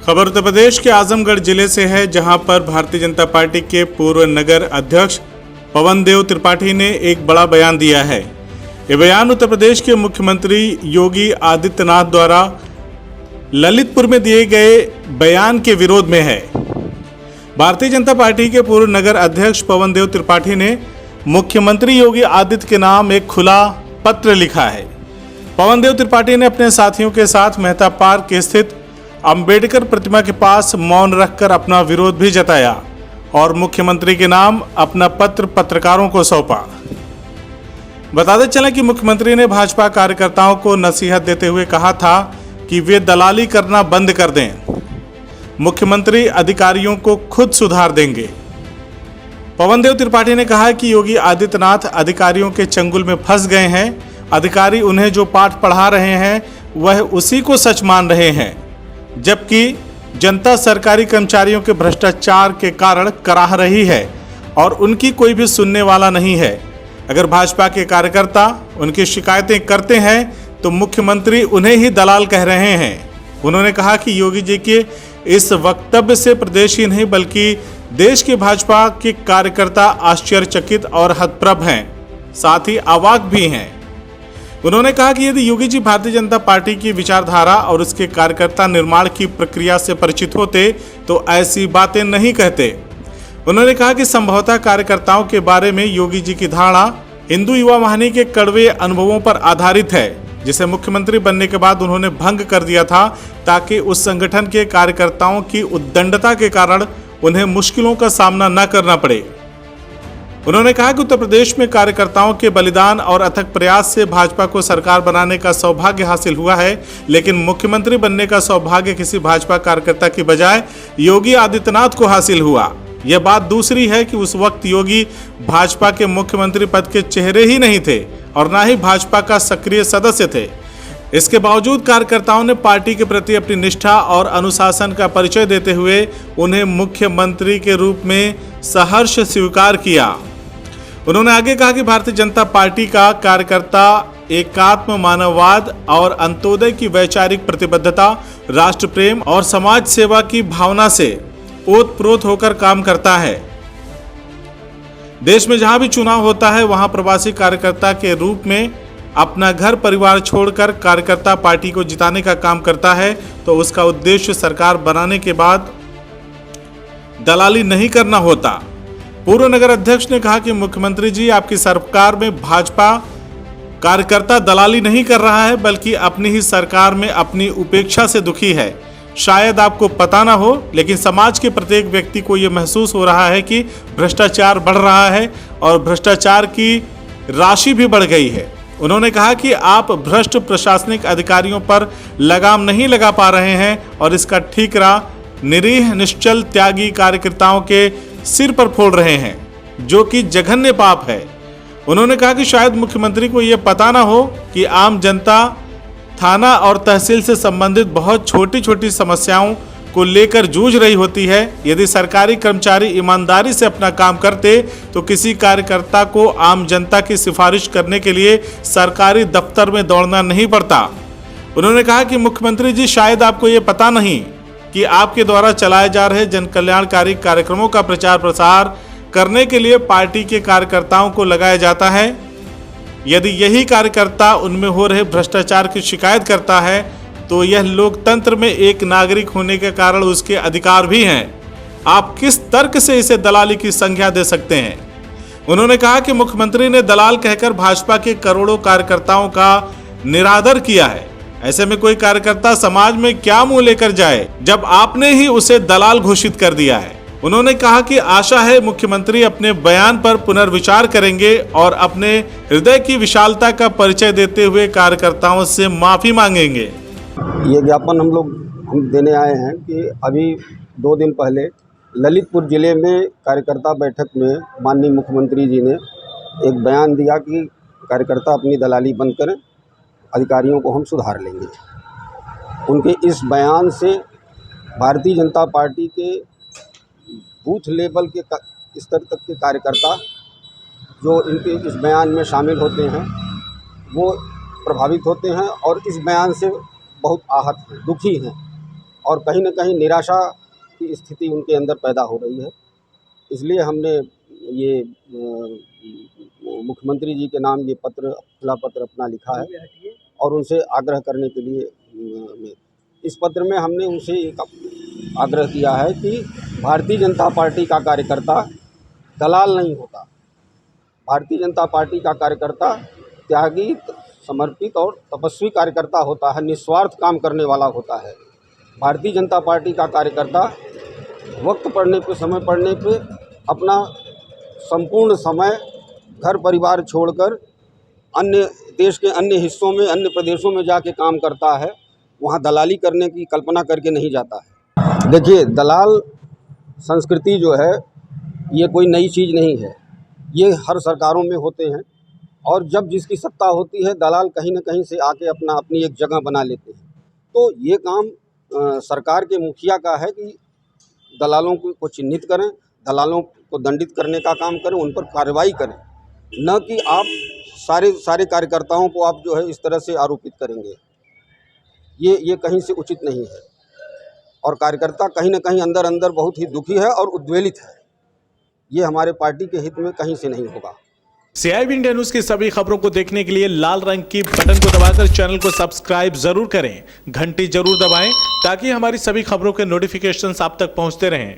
खबर उत्तर प्रदेश के आजमगढ़ जिले से है, जहां पर भारतीय जनता पार्टी के पूर्व नगर अध्यक्ष पवन देव त्रिपाठी ने एक बड़ा बयान दिया है। ये बयान उत्तर प्रदेश के मुख्यमंत्री योगी आदित्यनाथ द्वारा ललितपुर में दिए गए बयान के विरोध में है। भारतीय जनता पार्टी के पूर्व नगर अध्यक्ष पवन देव त्रिपाठी ने मुख्यमंत्री योगी आदित्य के नाम एक खुला पत्र लिखा है। पवन देव त्रिपाठी ने अपने साथियों के साथ मेहता पार्क स्थित अंबेडकर प्रतिमा के पास मौन रखकर अपना विरोध भी जताया और मुख्यमंत्री के नाम अपना पत्र पत्रकारों को सौंपा। बताते चलें कि मुख्यमंत्री ने भाजपा कार्यकर्ताओं को नसीहत देते हुए कहा था कि वे दलाली करना बंद कर दें। मुख्यमंत्री अधिकारियों को खुद सुधार देंगे। पवन देव त्रिपाठी ने कहा कि योगी आदित्यनाथ अधिकारियों के चंगुल में फंस गए हैं। अधिकारी उन्हें जो पाठ पढ़ा रहे हैं वह उसी को सच मान रहे हैं, जबकि जनता सरकारी कर्मचारियों के भ्रष्टाचार के कारण कराह रही है और उनकी कोई भी सुनने वाला नहीं है। अगर भाजपा के कार्यकर्ता उनकी शिकायतें करते हैं तो मुख्यमंत्री उन्हें ही दलाल कह रहे हैं। उन्होंने कहा कि योगी जी के इस वक्तव्य से प्रदेश ही नहीं बल्कि देश के भाजपा के कार्यकर्ता आश्चर्यचकित और हतप्रभ हैं, साथ ही अवाक भी हैं। उन्होंने कहा कि यदि योगी जी भारतीय जनता पार्टी की विचारधारा और उसके कार्यकर्ता निर्माण की प्रक्रिया से परिचित होते तो ऐसी बातें नहीं कहते। उन्होंने कहा कि संभवतः कार्यकर्ताओं के बारे में योगी जी की धारणा हिंदू युवा वाहिनी के कड़वे अनुभवों पर आधारित है, जिसे मुख्यमंत्री बनने के बाद उन्होंने भंग कर दिया था ताकि उस संगठन के कार्यकर्ताओं की उद्दंडता के कारण उन्हें मुश्किलों का सामना न करना पड़े। उन्होंने कहा कि उत्तर प्रदेश में कार्यकर्ताओं के बलिदान और अथक प्रयास से भाजपा को सरकार बनाने का सौभाग्य हासिल हुआ है, लेकिन मुख्यमंत्री बनने का सौभाग्य किसी भाजपा कार्यकर्ता की बजाय योगी आदित्यनाथ को हासिल हुआ। यह बात दूसरी है कि उस वक्त योगी भाजपा के मुख्यमंत्री पद के चेहरे ही नहीं थे और न ही भाजपा का सक्रिय सदस्य थे। इसके बावजूद कार्यकर्ताओं ने पार्टी के प्रति अपनी निष्ठा और अनुशासन का परिचय देते हुए उन्हें मुख्यमंत्री के रूप में सहर्ष स्वीकार किया। उन्होंने आगे कहा कि भारतीय जनता पार्टी का कार्यकर्ता एकात्म मानववाद और अंत्योदय की वैचारिक प्रतिबद्धता, राष्ट्र प्रेम और समाज सेवा की भावना से ओतप्रोत होकर काम करता है। देश में जहां भी चुनाव होता है वहां प्रवासी कार्यकर्ता के रूप में अपना घर परिवार छोड़कर कार्यकर्ता पार्टी को जिताने का काम करता है, तो उसका उद्देश्य सरकार बनाने के बाद दलाली नहीं करना होता। पूर्व नगर अध्यक्ष ने कहा कि मुख्यमंत्री जी आपकी सरकार में भाजपा कार्यकर्ता दलाली नहीं कर रहा है, बल्कि अपनी ही सरकार में अपनी उपेक्षा से दुखी है। शायद आपको पता ना हो, लेकिन समाज के प्रत्येक व्यक्ति को यह महसूस हो रहा है कि भ्रष्टाचार बढ़ रहा है और भ्रष्टाचार की राशि भी बढ़ गई है। उन्होंने कहा कि आप भ्रष्ट प्रशासनिक अधिकारियों पर लगाम नहीं लगा पा रहे हैं और इसका ठीकरा निरीह निश्चल त्यागी कार्यकर्ताओं के सिर पर फोड़ रहे हैं, जो कि जघन्य पाप है। उन्होंने कहा कि शायद मुख्यमंत्री को यह पता ना हो कि आम जनता थाना और तहसील से संबंधित बहुत छोटी छोटी समस्याओं को लेकर जूझ रही होती है। यदि सरकारी कर्मचारी ईमानदारी से अपना काम करते तो किसी कार्यकर्ता को आम जनता की सिफारिश करने के लिए सरकारी दफ्तर में दौड़ना नहीं पड़ता। उन्होंने कहा कि मुख्यमंत्री जी शायद आपको ये पता नहीं कि आपके द्वारा चलाए जा रहे जन कल्याणकारी कार्यक्रमों का प्रचार प्रसार करने के लिए पार्टी के कार्यकर्ताओं को लगाया जाता है। यदि यही कार्यकर्ता उनमें हो रहे भ्रष्टाचार की शिकायत करता है तो यह लोकतंत्र में एक नागरिक होने के कारण उसके अधिकार भी हैं। आप किस तर्क से इसे दलाली की संज्ञा दे सकते हैं? उन्होंने कहा कि मुख्यमंत्री ने दलाल कहकर भाजपा के करोड़ों कार्यकर्ताओं का निरादर किया है। ऐसे में कोई कार्यकर्ता समाज में क्या मुंह लेकर जाए जब आपने ही उसे दलाल घोषित कर दिया है। उन्होंने कहा कि आशा है मुख्यमंत्री अपने बयान पर पुनर्विचार करेंगे और अपने हृदय की विशालता का परिचय देते हुए कार्यकर्ताओं से माफी मांगेंगे। ये ज्ञापन हम देने आए हैं कि अभी 2 दिन पहले ललितपुर जिले में कार्यकर्ता बैठक में माननीय मुख्यमंत्री जी ने एक बयान दिया कि कार्यकर्ता अपनी दलाली बंद करें, अधिकारियों को हम सुधार लेंगे। उनके इस बयान से भारतीय जनता पार्टी के बूथ लेवल के स्तर तक के कार्यकर्ता जो इनके इस बयान में शामिल होते हैं वो प्रभावित होते हैं और इस बयान से बहुत आहत हैं, दुखी हैं और कहीं न कहीं निराशा की स्थिति उनके अंदर पैदा हो रही है। इसलिए हमने ये मुख्यमंत्री जी के नाम ये खुला पत्र अपना लिखा है और उनसे आग्रह करने के लिए इस पत्र में हमने उनसे एक आग्रह किया है कि भारतीय जनता पार्टी का कार्यकर्ता दलाल नहीं होता। भारतीय जनता पार्टी का कार्यकर्ता त्यागी, समर्पित और तपस्वी कार्यकर्ता होता है, निस्वार्थ काम करने वाला होता है। भारतीय जनता पार्टी का कार्यकर्ता वक्त पड़ने पे, समय पड़ने पे अपना संपूर्ण समय घर परिवार छोड़कर अन्य देश के अन्य हिस्सों में, अन्य प्रदेशों में जाके काम करता है। वहाँ दलाली करने की कल्पना करके नहीं जाता है। देखिए, दलाल संस्कृति जो है ये कोई नई चीज़ नहीं है, ये हर सरकारों में होते हैं और जब जिसकी सत्ता होती है दलाल कहीं न कहीं से आके अपनी एक जगह बना लेते हैं। तो ये काम सरकार के मुखिया का है कि दलालों को चिन्हित करें, दलालों को दंडित करने का काम करें, उन पर कार्रवाई करें, न कि आप सारे कार्यकर्ताओं को आप जो है इस तरह से आरोपित करेंगे। ये कहीं से उचित नहीं है और कार्यकर्ता कहीं न कहीं अंदर अंदर बहुत ही दुखी है और उद्वेलित है। ये हमारे पार्टी के हित में कहीं से नहीं होगा। CIB इंडिया न्यूज की सभी खबरों को देखने के लिए लाल रंग की बटन को दबाकर चैनल को सब्सक्राइब जरूर करें, घंटी जरूर दबाएं ताकि हमारी सभी खबरों के नोटिफिकेशंस आप तक पहुंचते रहें।